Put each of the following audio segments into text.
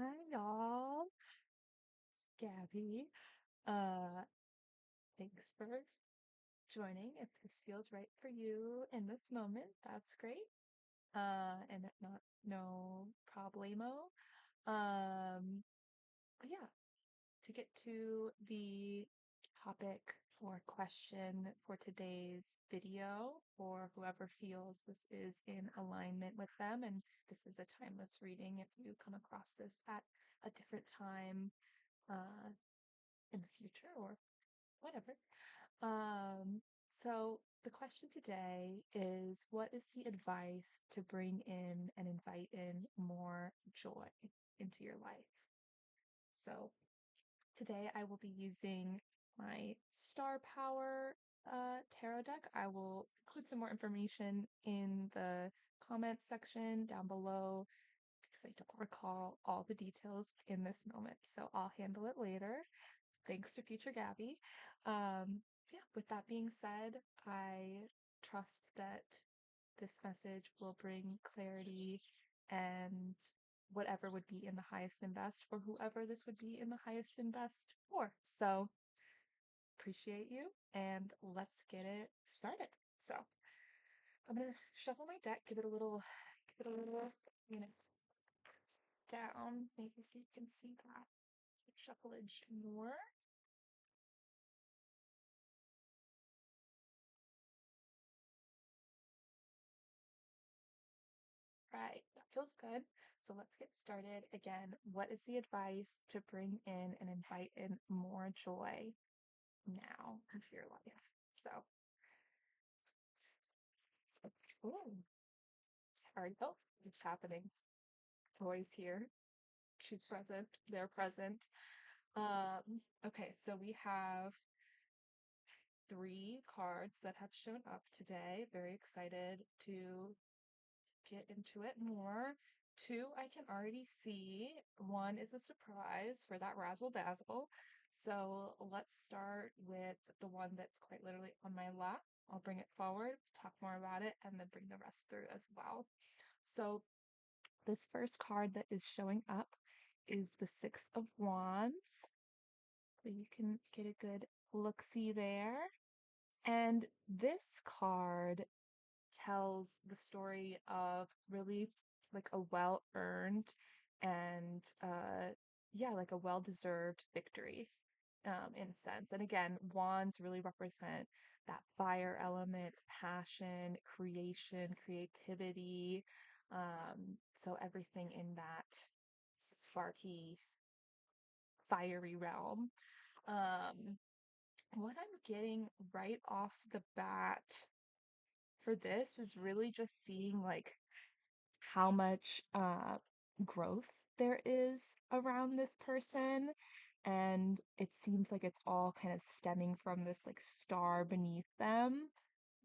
Hi, y'all. It's Gabby. Uh, Thanks for joining. If this feels right for you in this moment, that's great. And if not, no problemo. But yeah, to get to the topic or question for today's video, or whoever feels this is in alignment with them, and this is a timeless reading if you come across this at a different time uh, in the future or whatever. Um, so the question today is, what is the advice to bring in and invite in more joy into your life? So today I will be using my Star Power tarot deck. I will include some more information in the comments section down below because I don't recall all the details in this moment. So I'll handle it later. Thanks to future Gabby. Yeah, with that being said, I trust that this message will bring clarity and whatever would be in the highest and best for whoever this would be in the highest and best for. So appreciate you and let's get it started. So I'm gonna shuffle my deck, give it a little, you know, down, maybe so you can see that shuffleage more. Right, that feels good. So let's get started. Again, what is the advice to bring in and invite in more joy now into your life? So, ooh, all right, oh, it's happening. Joy's here. She's present. They're present. Okay, so we have three cards that have shown up today. Very excited to get into it more. Two, I can already see. One is a surprise for that razzle dazzle. So let's start with the one that's quite literally on my lap. I'll bring it forward, talk more about it, and then bring the rest through as well. So this first card that is showing up is the Six of Wands. So you can get a good look-see there. And this card tells the story of really like a well-earned and yeah, like a well-deserved victory in a sense. And again, wands really represent that fire element, passion, creation, creativity. So everything in that sparky, fiery realm. Um, what I'm getting right off the bat for this is really just seeing like how much growth there is around this person. And it seems like it's all kind of stemming from this like star beneath them,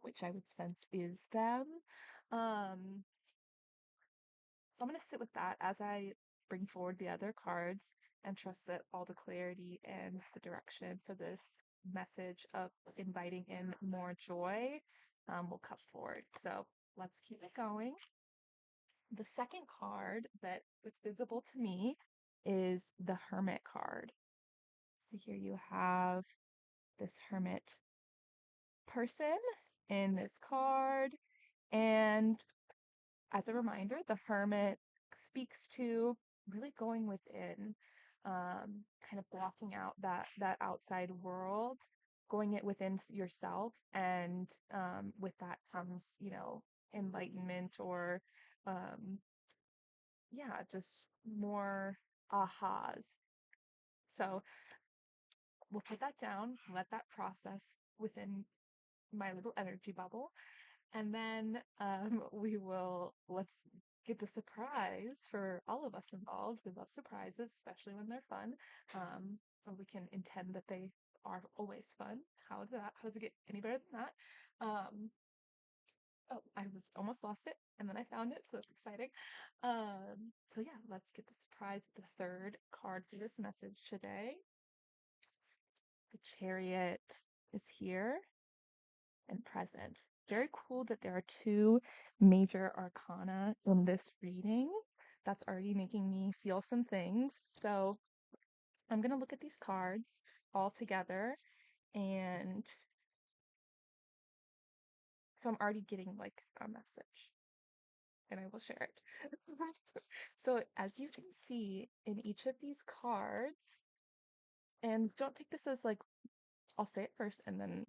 which I would sense is them. Um, so I'm going to sit with that as I bring forward the other cards and trust that all the clarity and the direction for this message of inviting in more joy will come forward. So let's keep it going. The second card that was visible to me is the Hermit card. So here you have this Hermit person in this card. And as a reminder, the Hermit speaks to really going within, kind of blocking out that outside world, going it within yourself, and with that comes, enlightenment or yeah, just more ahas. So we'll put that down, let that process within my little energy bubble. And then let's get the surprise for all of us involved. We love surprises, especially when they're fun. Or we can intend that they are always fun. How does it get any better than that? Oh, I was almost lost it and then I found it, so it's exciting. So yeah, let's get the surprise with the third card for this message today. The Chariot is here and present. Very cool that there are two major arcana in this reading. that's already making me feel some things. So I'm going to look at these cards all together, and so I'm already getting like a message, and I will share it. So as you can see in each of these cards, and don't take this as like, I'll say it first and then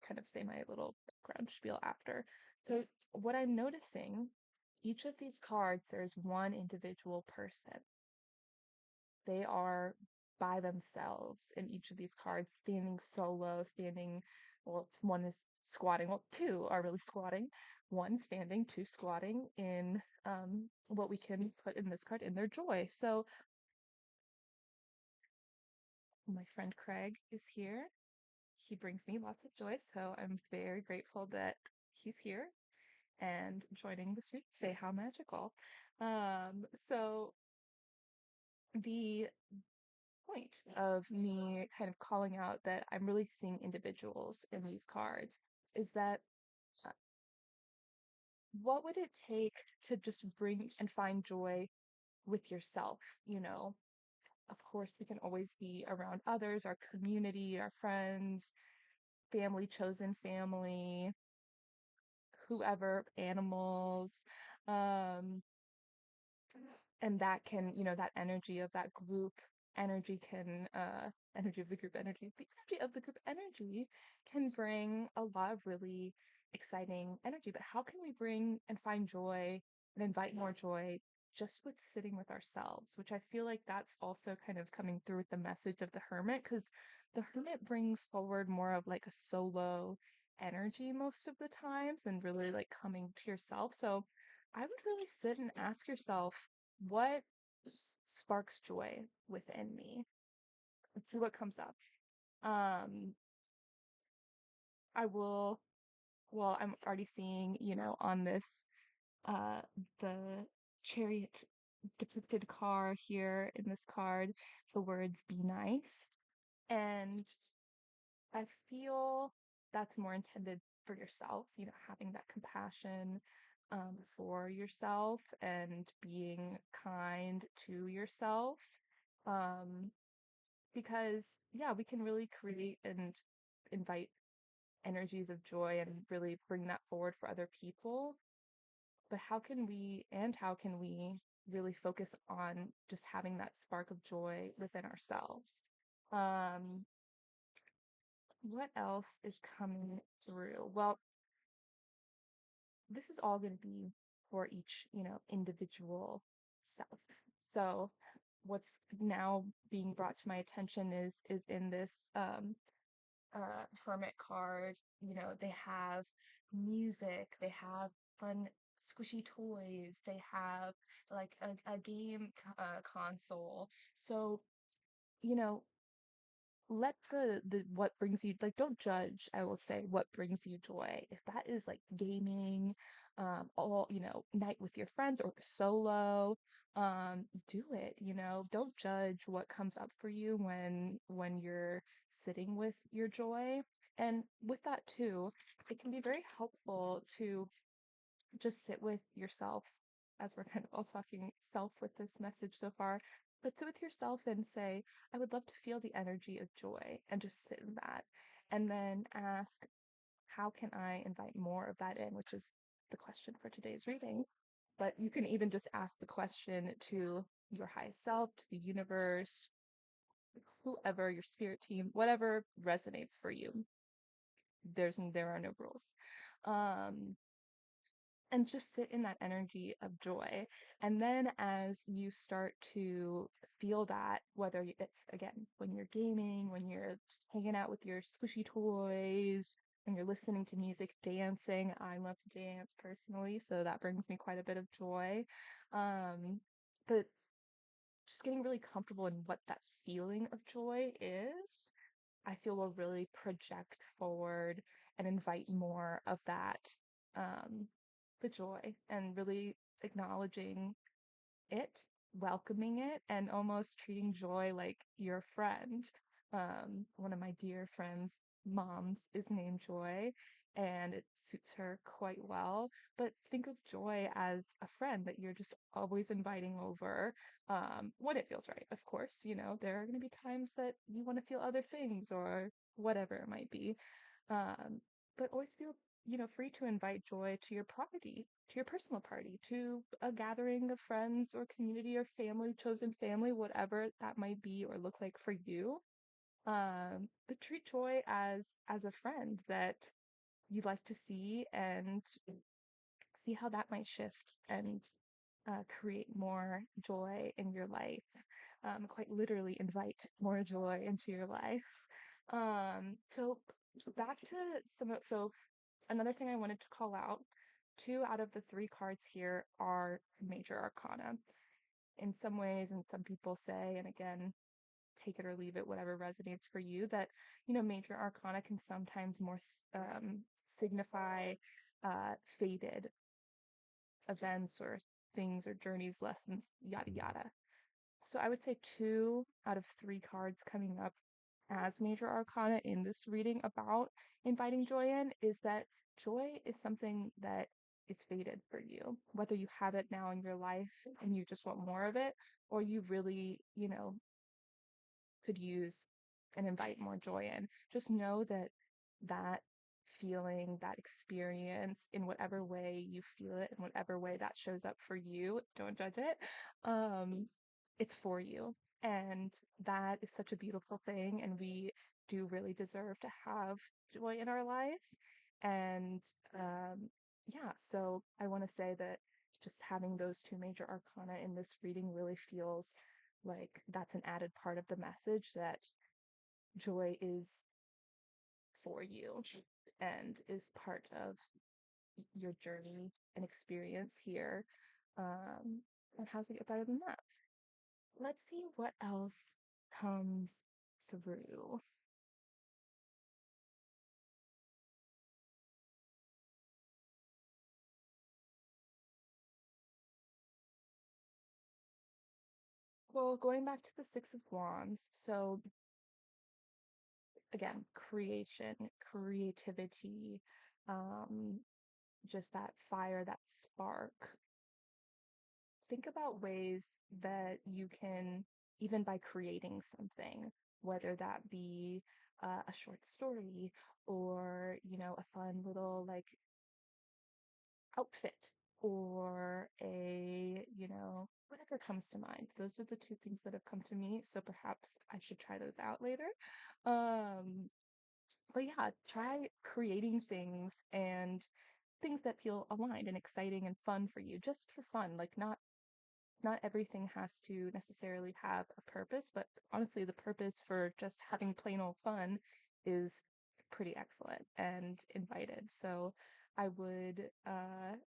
kind of say my little background spiel after. So what I'm noticing, each of these cards, there's one individual person. They are by themselves in each of these cards, standing solo, standing, well, one is squatting, well, two are really squatting, one standing, two squatting in what we can put in this card in their joy. So my friend Craig is here. He brings me lots of joy, so I'm very grateful that he's here and joining this replay. How magical. So the point of me kind of calling out that I'm really seeing individuals in these cards is that uh, what would it take to just bring and find joy with yourself? You know, of course, we can always be around others, our community, our friends, family, chosen family, whoever, animals. Um, and that can, that energy of that group energy can energy of the group energy the energy of the group energy can bring a lot of really exciting energy. But how can we bring and find joy and invite more joy just with sitting with ourselves, which I feel like that's also kind of coming through with the message of the hermit, because the hermit brings forward more of like a solo energy most of the times and really like coming to yourself. So I would really sit and ask yourself, what sparks joy within me? Let's see what comes up. Um, I will, well, I'm already seeing, on this, uh, the Chariot depicted car here in this card, the words be nice. And I feel that's more intended for yourself, having that compassion for yourself and being kind to yourself. Um, because, yeah, we can really create and invite energies of joy and really bring that forward for other people. But how can we really focus on just having that spark of joy within ourselves? Um, what else is coming through? Well, this is all going to be for each, individual self. So what's now being brought to my attention is in this hermit card, they have music, they have fun squishy toys, they have like a game console. So, you know, let the what brings you, like, don't judge, I will say, what brings you joy. If that is like gaming, all, night with your friends or solo, do it, don't judge what comes up for you when you're sitting with your joy. And with that too, it can be very helpful to just sit with yourself, as we're kind of all talking self with this message so far, but sit with yourself and say, I would love to feel the energy of joy, and just sit in that. And then ask, how can I invite more of that in? Which is the question for today's reading. But you can even just ask the question to your highest self, to the universe, whoever, your spirit team, whatever resonates for you. There are no rules. Um, and just sit in that energy of joy. And then as you start to feel that, whether it's again when you're gaming, when you're just hanging out with your squishy toys, when you're listening to music, dancing. I love to dance personally, so that brings me quite a bit of joy. But just getting really comfortable in what that feeling of joy is, I feel will really project forward and invite more of that, um, the joy, and really acknowledging it, welcoming it, and almost treating joy like your friend. One of my dear friends' moms is named Joy, and it suits her quite well. But think of joy as a friend that you're just always inviting over, when it feels right. Of course, there are going to be times that you want to feel other things or whatever it might be. Um, but always feel, free to invite joy to your party, to your personal party, to a gathering of friends or community or family, chosen family, whatever that might be or look like for you. But treat joy as a friend that you'd like to see and see how that might shift and create more joy in your life. Quite literally invite more joy into your life. So back to so another thing I wanted to call out, two out of the three cards here are major arcana. In some ways, and some people say, and again, take it or leave it, whatever resonates for you, that, major arcana can sometimes more signify faded events or things or journeys, lessons, yada yada. So I would say two out of three cards coming up as major arcana in this reading about inviting joy in is that joy is something that is fated for you, whether you have it now in your life and you just want more of it, or you really, could use and invite more joy in. Just know that that feeling, that experience, in whatever way you feel it, in whatever way that shows up for you, don't judge it. Um, it's for you. And that is such a beautiful thing. And we do really deserve to have joy in our life. And yeah, so I want to say that just having those two major arcana in this reading really feels like that's an added part of the message that joy is for you and is part of your journey and experience here. And how's it get better than that? Let's see what else comes through. Well, going back to the Six of Wands, so again, creation, creativity, um, just that fire, that spark. Think about ways that you can, even by creating something, whether that be a short story or, a fun little like outfit or whatever comes to mind. Those are the two things that have come to me. So perhaps I should try those out later. Um, but yeah, try creating things and things that feel aligned and exciting and fun for you, just for fun, like not everything has to necessarily have a purpose, but honestly, the purpose for just having plain old fun is pretty excellent and invited. So I would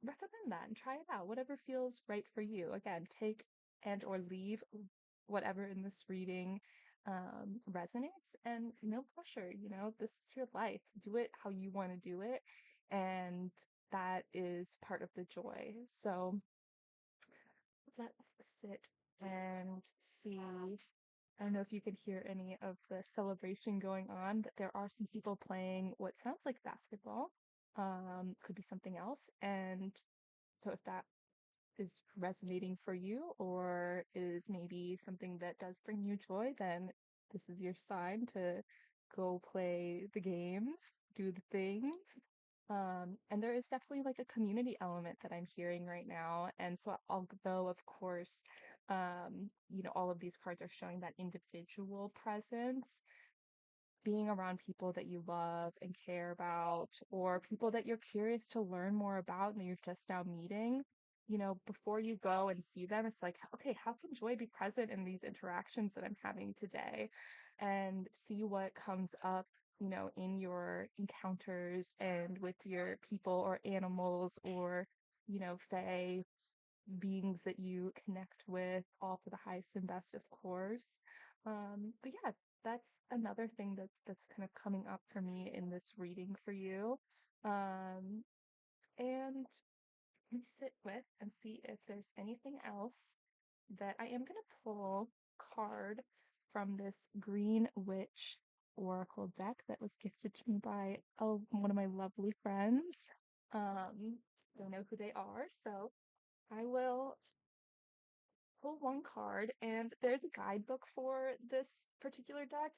recommend that and try it out, whatever feels right for you. Again, take and or leave whatever in this reading resonates, and no pressure. This is your life. Do it how you want to do it, and that is part of the joy. So let's sit and see. I don't know if you could hear any of the celebration going on, but there are some people playing what sounds like basketball. Could be something else. And so if that is resonating for you or is maybe something that does bring you joy, then this is your sign to go play the games, do the things. And there is definitely like a community element that I'm hearing right now. And so although of course, all of these cards are showing that individual presence, being around people that you love and care about, or people that you're curious to learn more about and you're just now meeting, before you go and see them, it's like, okay, how can joy be present in these interactions that I'm having today? And see what comes up, in your encounters and with your people or animals or, fae beings that you connect with, all for the highest and best, of course. But yeah, that's another thing that's kind of coming up for me in this reading for you. Um, and let me sit with and see if there's anything else that I am gonna pull card from this Green Witch oracle deck that was gifted to me by one of my lovely friends. Don't know who they are, so I will pull one card, and there's a guidebook for this particular deck.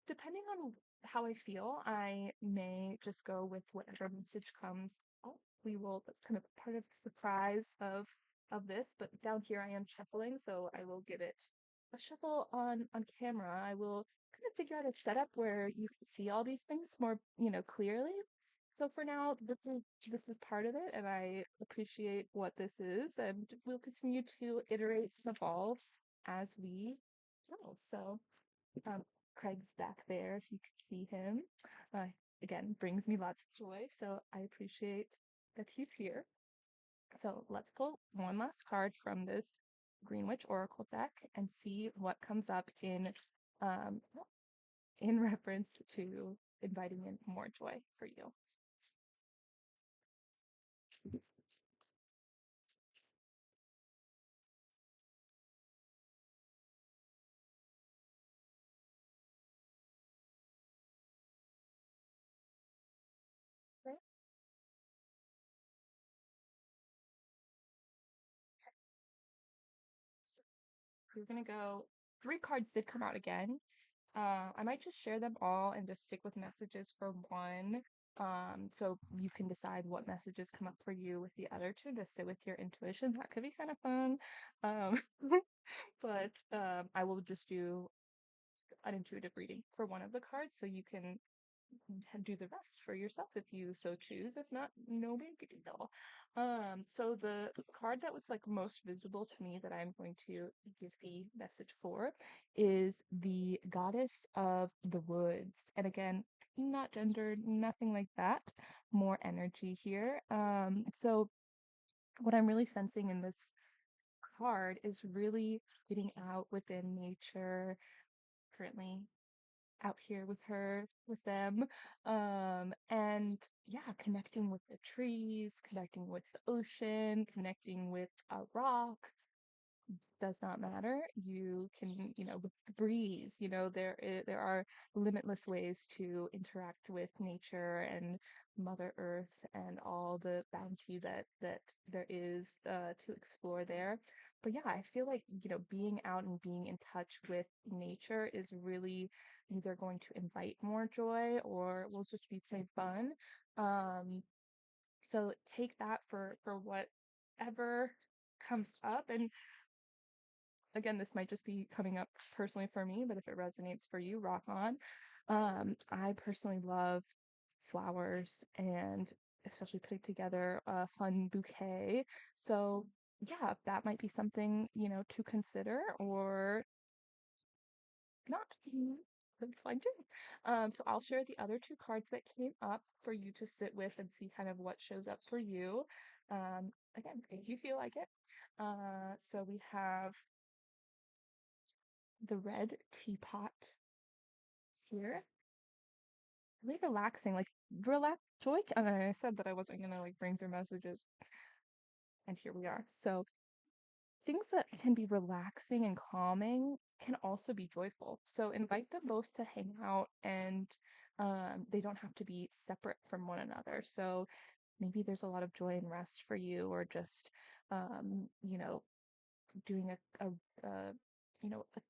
Depending on how I feel, I may just go with whatever message comes. Oh, we will, that's kind of part of the surprise of this, but down here I am shuffling, so I will give it a shuffle on camera. I will kind of figure out a setup where you can see all these things more, clearly. So for now, this is part of it, and I appreciate what this is, and we'll continue to iterate and evolve as we go. So um, Craig's back there, if you could see him. Uh, again, brings me lots of joy, so I appreciate that he's here. So let's pull one last card from this Green Witch Oracle deck and see what comes up um, in reference to inviting in more joy for you. Okay. So we're gonna go. Three cards did come out again. I might just share them all and just stick with messages for one. So you can decide what messages come up for you with the other two. Just sit with your intuition. That could be kind of fun. Um, but I will just do an intuitive reading for one of the cards, so you can do the rest for yourself if you so choose. If not, no big deal. So the card that was like most visible to me that I'm going to give the message for is the Goddess of the Woods. And again, not gendered, nothing like that. More energy here. So what I'm really sensing in this card is really getting out within nature. Currently out here with her, with them. And yeah, connecting with the trees, connecting with the ocean, connecting with a rock, does not matter. You can, with the breeze, there are limitless ways to interact with nature and Mother Earth and all the bounty that there is to explore there. But yeah, I feel like, being out and being in touch with nature is really either going to invite more joy or will just be plain fun. So take that for whatever comes up. And again, this might just be coming up personally for me, but if it resonates for you, rock on. I personally love flowers and especially putting together a fun bouquet. So yeah, that might be something, to consider or not. That's fine too. So I'll share the other two cards that came up for you to sit with and see kind of what shows up for you. Again, if you feel like it. So we have the red teapot here. Really relaxing, like relax joy. I said that I wasn't gonna like bring through messages, and here we are. So things that can be relaxing and calming can also be joyful. So invite them both to hang out, and they don't have to be separate from one another. So maybe there's a lot of joy and rest for you, or just doing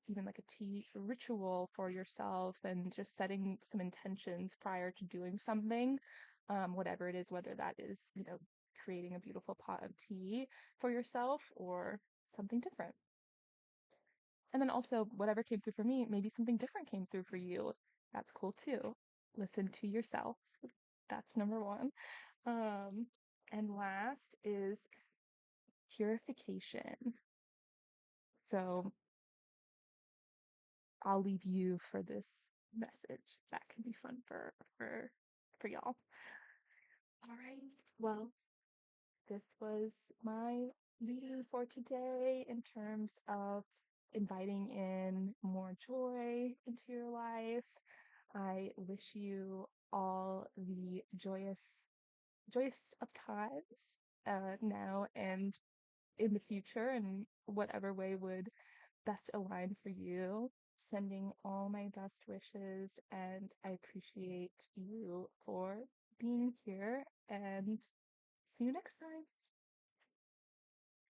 even like a tea ritual for yourself and just setting some intentions prior to doing something, whatever it is, whether that is, creating a beautiful pot of tea for yourself or something different. And then also, whatever came through for me, maybe something different came through for you. That's cool too. Listen to yourself. That's number one. Um, and last is purification. So I'll leave you for this message. That can be fun for y'all. All right. Well, this was my reading for today in terms of inviting in more joy into your life. I wish you all the joyous of times now and in the future, and whatever way would best align for you. sending all my best wishes, and I appreciate you for being here, and see you next time.